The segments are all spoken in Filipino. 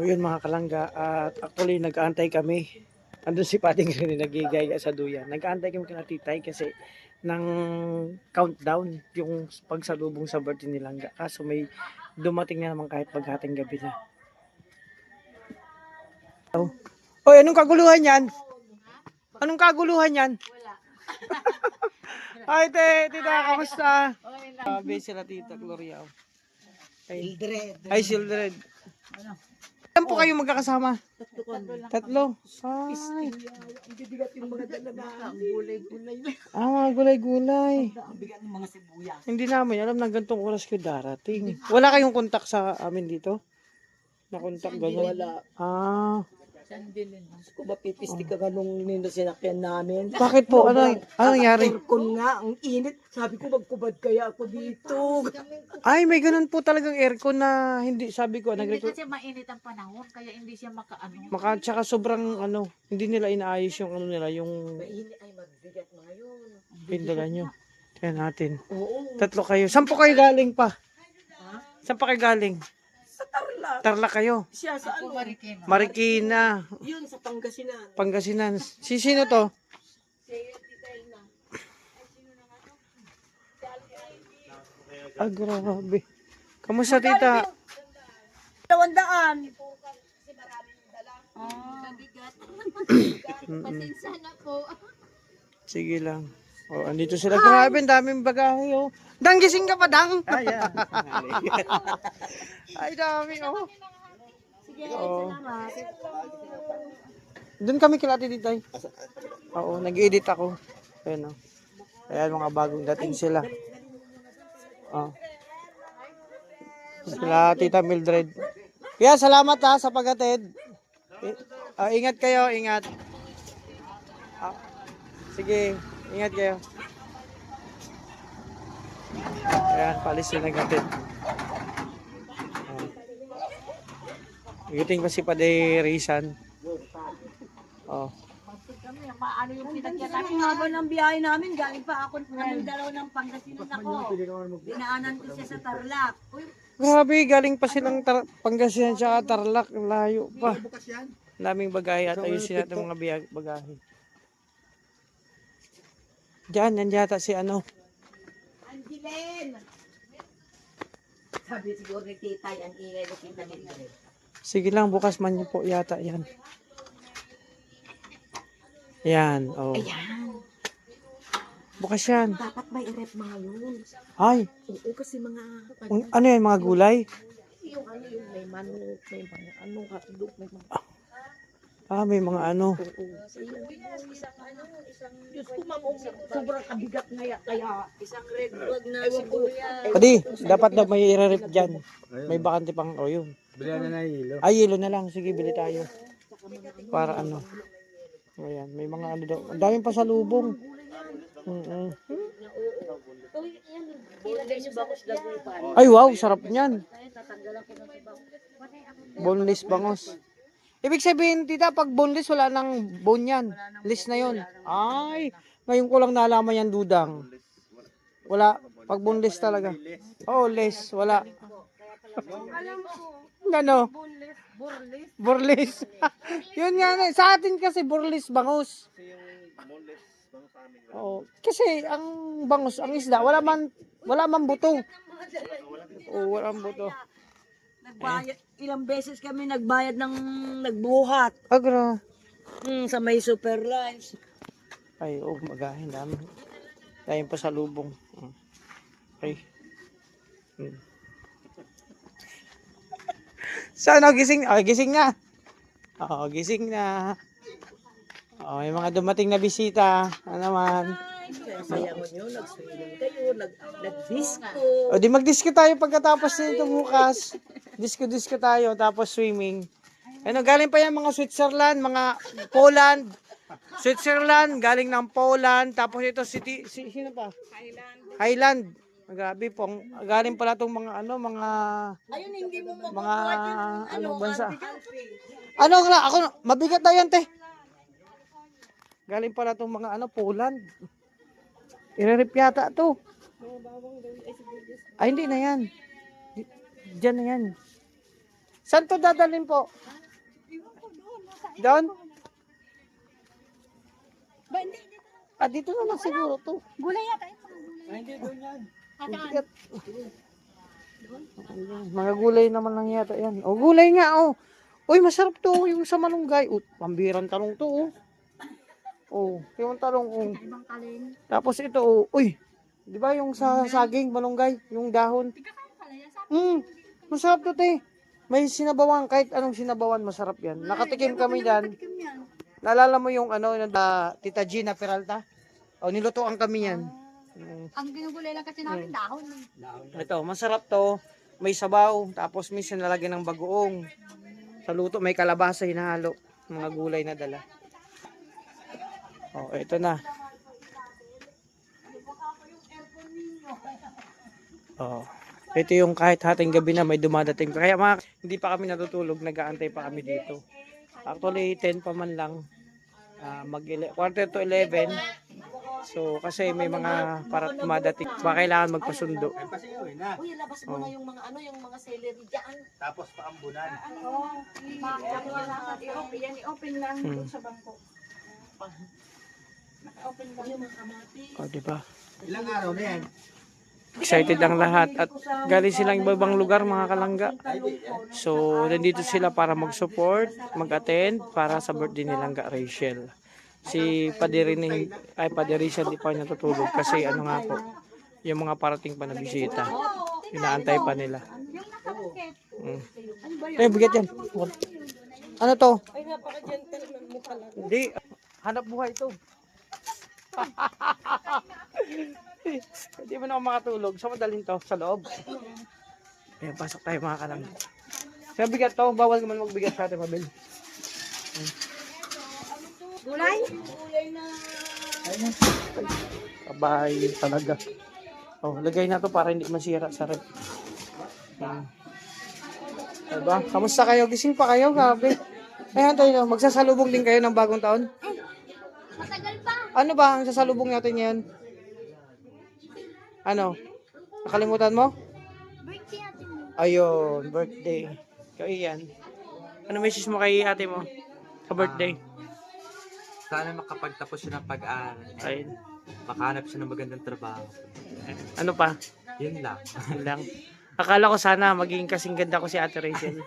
yun mga kalangga, at actually nag-aantay kami. Andun si Pating rin nagigaya sa duyan. Nag-aantay kami kina Titay kasi ng countdown yung pagsalubong sa birthday ni Langga. Kaso may dumating na naman kahit paghating gabi na. Oh. Oy, anong kaguluhan yan? Anong kaguluhan yan? Wala. Ay, tita, kamusta? Sabi sila tita Gloria. Ay, Shieldred. Ano? Saan po kayo magkakasama? Tatlo. Ay. Ang bibigat yung mga dala na ang gulay-gulay. Mga gulay-gulay. Ang bigat ng mga sibuyas. Hindi namin alam na gantong oras kayo darating. Wala kayong kontak sa amin dito? Na kontak gano'n? Wala. Ah. Sandilin. Kung mapipistik ka ganung sinakyan namin. Bakit po? Ano nangyari? Aircon nga, ang init. Sabi ko magkubad kaya ako dito. Ay, may ganun po talagang aircon na hindi, sabi ko, Hindi kasi mainit ang panahon, kaya hindi siya makaano. tsaka sobrang hindi nila inaayos yung nila, yung Mainit ay magbigat ngayon. pindala nyo. Kaya natin. Oo. Tatlo kayo. Saan po kayo galing pa? Ha? Saan pa kayo galing? Sa Tarlac. Tarlac kayo. Siya sa ano? Marikina. Marikina. Yun sa Pangasinan. Pangasinan. Sino to? Ah, grabe. Kamusta tita? 200. Pasensya na po. Sige lang. Oh, andito sila. Grabe, ang daming bagahe, oh. Dang, gising ka pa, Dang? Ay, dami, oh. Sige, Oo. salamat. Doon kami kila Titay. Oo, nag-edit ako. Ayan, oh. Ayan, mga bagong dating sila. Oh. Sila Tita Mildred. Kaya salamat ha sa pag-attend. Ingat kayo, ingat. Sige, ingat kayo. Ayan, palis na nag-attend. Giting pa si Paday Rizan. Oh. Paano yung pinagyan namin? Ang haba ng biyahe namin, galing pa ako ng dalaw ng Pangasinan ako. Dinaanan ko siya sa Tarlac. Uy, Grabe, galing pa silang Pangasinan tsaka Tarlac. Layo pa. Daming bagahe at ayun sila ng mga bagahe. Diyan, nandiyan yata si ano. Angeline! Sabi siguro ni Tita, ang ingay ni Tita Mildred. Sige lang, bukas man niyo po yata yan. Yan, oh. Ayan, Bukas yan. dapat may rep mga yun. Ay, Oo, kasi mga, ano yan, mga gulay? yung ano yung may manok, may mga ano, hotdog, may mga, May mga ano. oo. Diyos ko, ma'am, sobrang kabigat kaya isang red bag na sibuyas. Padi, dapat na may i-rep dyan. May bakante pang, yun. Bilihan na hilo. Ay, yelo na lang. Sige, bili tayo. Para ano. Ayan, may mga ano daw. Ang daming pasalubong. Ay, wow, sarap niyan. Boneless bangos. Ibig sabihin, tita, pag boneless, wala nang bone yan. Less na yon. Ay, ngayon ko lang nalaman yan, dudang. Wala. Pag boneless talaga. Oh, less. Wala. Ano? Burles. Yun nga na. Sa atin kasi burles bangus. Oo. Kasi ang bangus, ang isda, wala man buto. Oo, walang buto. Nagbayad, ilang beses kami nagbayad ng nagbuhat. Agra. Sa may super lunch. Ay, magahin dami. Dahil pa sa lubong. Ay. Sana gising? Gising na. Oo, gising na. May mga dumating na bisita. Ano naman? Sayangon nyo, nag-swimming kayo, nag-disco. O di mag-disco tayo pagkatapos nito bukas. Disco tayo tapos swimming. Ano, galing pa yan mga Switzerland, mga Poland. Switzerland, galing ng Poland. Tapos ito sino pa? Highland. Grabe po. Galing pala tong mga mga Ayun, hindi mo mga yung bansa. country. Ano nga ako mabigat na yan, te. Galing pala tong mga Poland. Irerip yata to. Ay, hindi na yan. Diyan na yan. Saan to dadalhin po? Doon? Ba, hindi. Dito na lang siguro to. Gulay yata. Hindi mga gulay naman lang yata yan. O, gulay nga, oh. Uy, masarap to, yung sa malunggay. Pambirang talong to, oh. Oh, yung talong, oh. Ibang kaling. Tapos ito, oh. Uy, di ba yung sa saging, malunggay, yung dahon? Masarap to, te. May sinabawan, kahit anong sinabawan, masarap yan. Nakatikim kami dyan. Naalala mo yung ano, yung Tita Gina Peralta? O, nilutuan kami yan. Ang ginugulay lang kasi namin dahon. Ito, masarap to. May sabaw, tapos minsan nalagyan ng bagoong. Sa luto, may kalabasa hinahalo. Mga gulay na dala. Oh, ito na. Oh, ito yung kahit hating gabi na may dumadating. Kaya mga, hindi pa kami natutulog, nag-aantay pa kami dito. Actually, 10 pa man lang. Quarter to 11. So, kasi may mga para dumadating. Baka kailangan magpasundo. Uy, labas mo na yung mga yung mga celery dyan. Tapos paambunan. Yan, i-open lang doon sa bangko. O, diba? Ilang araw na yan? Excited ang lahat at galing silang ibang lugar mga kalangga. So, nandito sila para mag-support, mag-attend para sa birthday ni Langga Rachel. Si Padre Rachel di pa niya tutulog kasi ano nga po, yung mga parating pa na bisita. Inaantay pa nila. Bigat yan. Ano to? Ay, napaka-gentleman mo pala. Hindi. Hanap buhay ito. Hindi mo na ako makatulog. Saan mo dalhin to? Sa loob. Ayan, pasok tayo mga kalangga. Kaya bigat to. Bawal naman magbigat sa atin, Mabel. Gulay? Kabay talaga. Oh, lagay na to para hindi masira sa rep. Diba? Kamusta kayo? Gising pa kayo, gabi. Ayan tayo, magsasalubong din kayo ng bagong taon? Matagal pa. Ano ba ang sasalubong natin ngayon? Ano? Nakalimutan mo? Birthday natin mo. Ayun, birthday. Ikaw yan. Ano message mo kay ate mo? Sa birthday? Sana makapagtapos siya ng pag-aaral. Ayun. Makahanap siya ng magandang trabaho. Ano pa? Yun lang. Yun lang. Akala ko sana maging kasing ganda ko si Ate Rachel.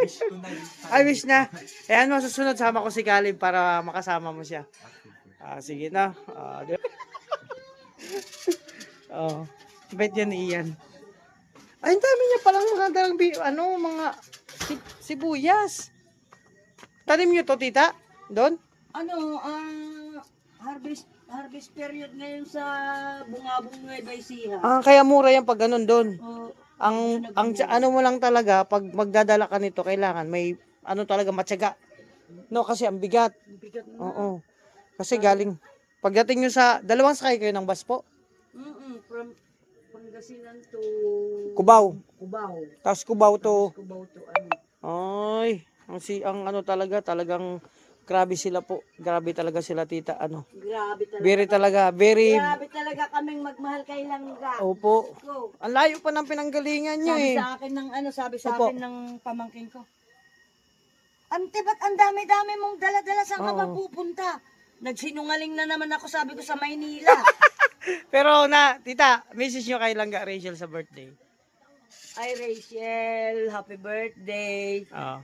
Wish ko na yun. I wish na. Eh ano, susunod sama ko si Caleb para makasama mo siya. Sige na. Oh, bet yan ni Ian. Ay, ang dami niya palang mga dalang mga sibuyas. Tanim niyo to, tita? Doon? Harvest period ngayon sa Bungabong Nueva Ecija. Kaya mura yan pag ganun doon. Oh, Ang ano mo lang talaga, pag magdadala ka nito, kailangan may ano talaga matyaga. No, kasi ang bigat. Oo. Kasi galing, pagdating nyo sa, dalawang sakay kayo ng bus po? from Pangasinan to Cubao. Cubao. Tapos Cubao to, Cubao to ay, ang ano talagang, grabe sila po. Grabe talaga sila, tita, Grabe talaga. Very, Grabe talaga kaming magmahal kay Langga. opo. Go. Ang layo pa ng pinanggalingan nyo Sabi eh. sa akin ng sabi sa Opo. akin ng pamangkin ko. Ante, ba't ang dami-dami mong dala-dala saan ka ba Oo. pupunta? Nagsinungaling na naman ako, sabi ko sa Maynila. Pero tita, message nyo kay Langga Rachel sa birthday. Ay, Rachel, happy birthday. Oo.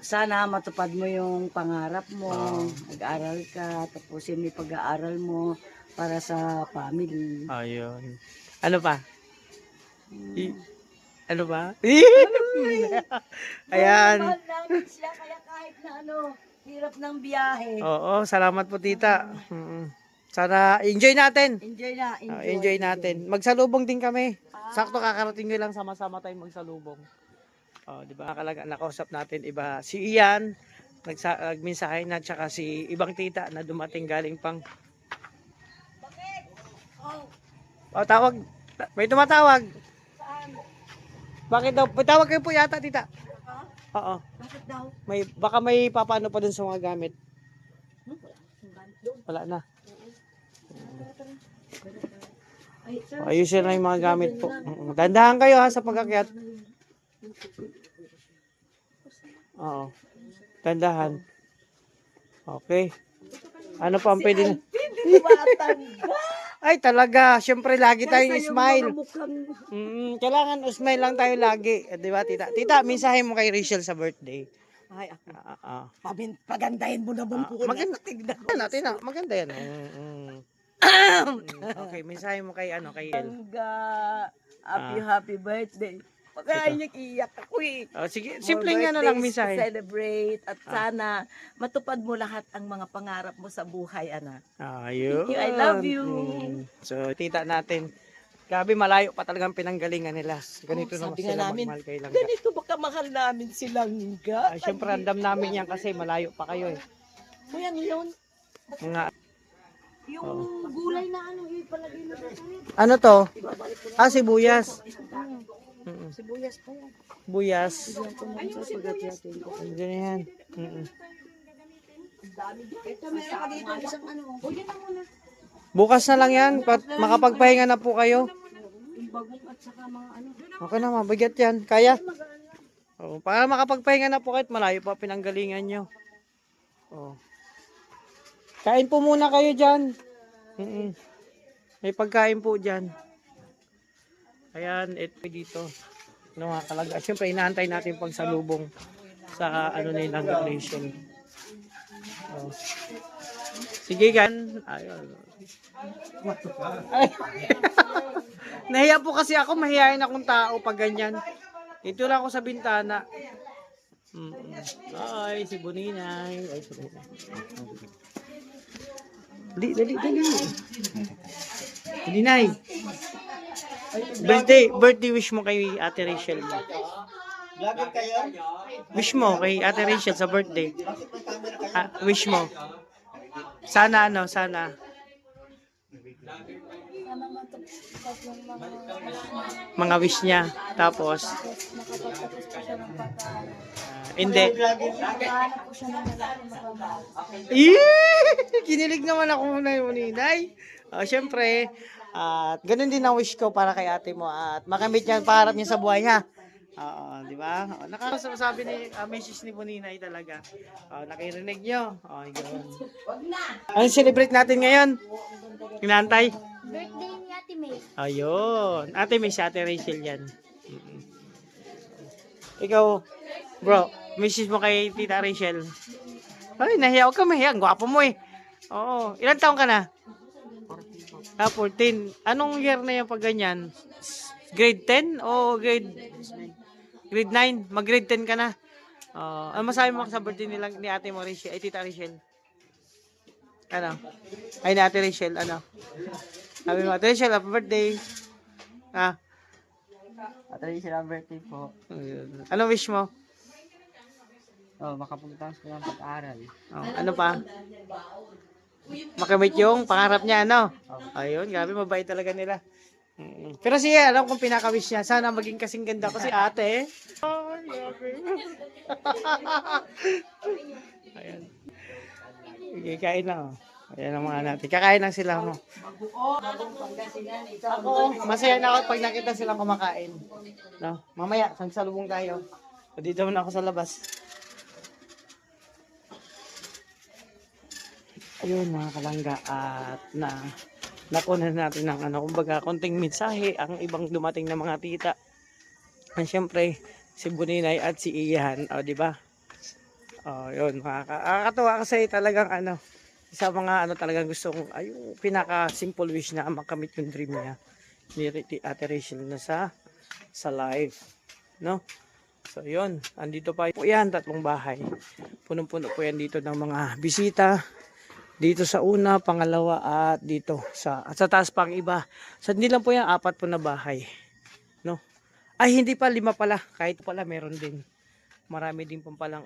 Sana matupad mo yung pangarap mo. Mag-aral ka, tapusin mo yung pag-aaral mo para sa family. Ayun. Ano pa? Ano ba? Ayan. Mahal namin siya, kaya kahit na hirap ng biyahe. Oo, salamat po tita. Sana enjoy natin. Enjoy na, Enjoy natin. Magsalubong din kami. Sakto kakarating nyo lang, sama-sama tayong magsalubong. Di ba? Nakausap natin iba si Ian, nagminsahe na, tsaka si ibang tita na dumating galing pang. Tawag. May tumatawag. Bakit daw? Tawag kayo po yata, tita. Oo. Bakit daw? Baka may papaano pa dun sa mga gamit. Wala na. Ayusin na yung mga gamit po. Dandahan kayo ha sa pag-akyat. Oo. Tandahan. Okay. Ano pa ang pwede na? Hindi matanda. Ay, talaga. Siyempre, lagi tayong Kaysa yung smile. mga mukhang... Kailangan smile lang tayo lagi. Di ba, tita? Tita, mensahe mo kay Rachel sa birthday. Ay, ako. Pagandahin mo naman po. Maganda. Natin na. Maganda yan. Okay, mensahe mo kay kay El. Tangga. Happy birthday. Pagka iyak ako eh. Oh, sige, More simple nga na lang birthdays to mensahe. celebrate at sana matupad mo lahat ang mga pangarap mo sa buhay, anak. Ayun. Thank you, I love you. So, tita natin. Grabe, malayo pa talagang pinanggalingan nila. Ganito naman sabi nga sila namin, magmahal kay Langga. Ganito ba kamahal namin si Langga? Siyempre, andam namin yan kasi malayo pa kayo eh. Kuya, yun. Mga, Yung gulay na ano, ipalagay mo sa ano to? Sibuyas. sibuyas pa yan. Buyas. Andiyan yan. Ito, meron ka dito isang ano. O, yan na muna. Bukas na lang yan. Makapagpahinga na po kayo. Yung bagong at saka mga ano. Okay na, mabigat yan. Kaya? Oh, para makapagpahinga na po kahit malayo pa pinanggalingan nyo. Oh. Kain po muna kayo dyan. May pagkain po dyan. Ayan, ito dito. Ano nga talaga. Siyempre, inaantay natin pagsalubong sa nilang Rachel. Oh. Sige, gan. Ayun. Nahiya po kasi ako, mahihayin akong tao pag ganyan. Dito lang ako sa bintana. Ay, si Buninay. Ay, si Buninay. Dali. Buninay. Birthday wish mo kay Ate Rachel. Wish mo kay Ate Rachel sa birthday. Wish mo. Sana sana. Mga wish niya. Tapos, hindi. Kinilig naman ako muna yung Ninay. Siyempre, at ganun din ang wish ko para kay ate mo at makamit niya ang pangarap niya sa buhay ha. Oo, di ba? Nakakasabi ni message ni Buninay talaga. Nakirinig niyo. Yun. Ano celebrate natin ngayon? Inaantay? Birthday ni Ate May. Ayun. Ate May, si Ate Rachel yan. Ikaw, bro, message mo kay Tita Rachel. Ay, nahiya. Huwag ka mahiya. Ang gwapo mo eh. Oo. Ilan taong ka na? 14. Anong year na yan pag ganyan? Grade 10 o grade 9? Mag-grade 10 ka na. Ano masabi mo sa birthday ni Ate mo, Rachel? Ay, Tita Rachel. Ano? Ay, ni Ate Rachel. Ano? Sabi mo, Ate Rachel, happy birthday. Ate Rachel, happy birthday po. Anong wish mo? Makapagtapos ko ng pag-aaral. Ano pa? Makamit yung pangarap niya, ano? Ayun, grabe, mabait talaga nila. Pero siya, alam kong pinaka-wish niya, sana maging kasing ganda ko si ate. Ay, grabe. Ayan. Okay, kain na. Ayan ang mga natin. Kakain lang sila mo. Ako, masaya na ako pag nakita silang kumakain. No? Mamaya, magsalubong tayo. Dito muna ako sa labas. Ayun mga kalangga at nakunan natin ng kumbaga konting mensahe ang ibang dumating na mga tita. And syempre si Buninay at si Iyan, di ba? Yun, nakakatuwa kasi talagang sa mga talagang gusto kong yung pinaka simple wish na makamit yung dream niya ni Ate Rachel na sa life, no? So yun, andito pa po yan, 3 bahay. Punong-puno po yan dito ng mga bisita. Dito sa una, pangalawa at dito sa taas pang iba. Sa hindi lang po yan, 4 po na bahay. No? Ay, hindi pa, 5 pala. Kahit pala meron din. Marami din po palang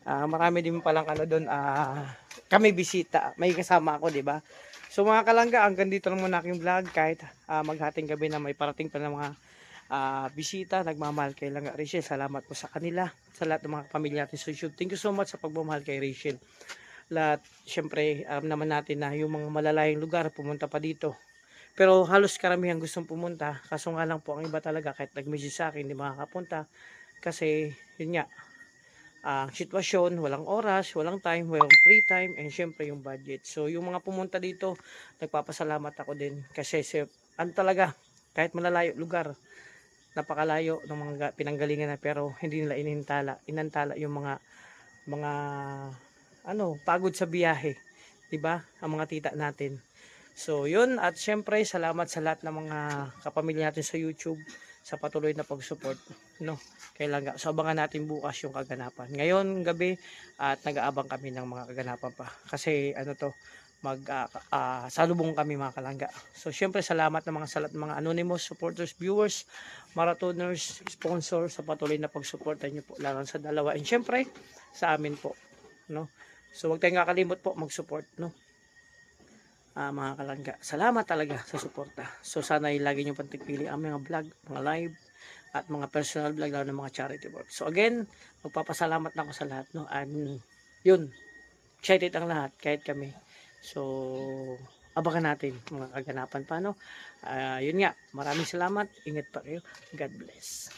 marami din palang doon. Kami bisita. May kasama ako, di ba? So mga kalangga, hanggang dito lang muna aking vlog. Kahit maghating gabi na may parating pa ng mga bisita, nagmamahal kay Langga Rachel. Salamat po sa kanila, sa lahat ng mga pamilya natin sa YouTube. Thank you so much sa pagmamahal kay Rachel. Lahat, syempre, alam naman natin na yung mga malalayang lugar, pumunta pa dito. Pero halos karamihan gustong pumunta. Kaso nga lang po, ang iba talaga, kahit nag-message sa akin, hindi makakapunta. Kasi, yun nga, ang sitwasyon, walang oras, walang time, walang free time, and syempre yung budget. So, yung mga pumunta dito, nagpapasalamat ako din. Kasi, ano talaga, kahit malalayo lugar, napakalayo ng mga pinanggalingan na, pero hindi nila inantala yung mga pagod sa biyahe, 'di ba? Ang mga tita natin. So, yun, at syempre salamat sa lahat ng mga kapamilya natin sa YouTube sa patuloy na pag-support, no? Kailangan so abangan natin bukas yung kaganapan. Ngayon gabi at nag-aabang kami ng mga kaganapan pa. Kasi salubong kami mga kalangga. So syempre salamat ng mga anonymous supporters, viewers, marathoners, sponsors sa patuloy na pagsuporta niyo po lalo sa dalawa. And syempre sa amin po, no? So huwag tayong kakalimot po mag-support, no? Mga kalangga. Salamat talaga sa suporta. So sana ay lagi niyo pantigpili ang mga vlog, mga live at mga personal vlog lalo ng mga charity work. So again, magpapasalamat na ako sa lahat, no? And yun, excited ang lahat kahit kami. So, abangan natin mga kaganapan pa, no? Yun nga, maraming salamat. Ingat pa kayo. God bless.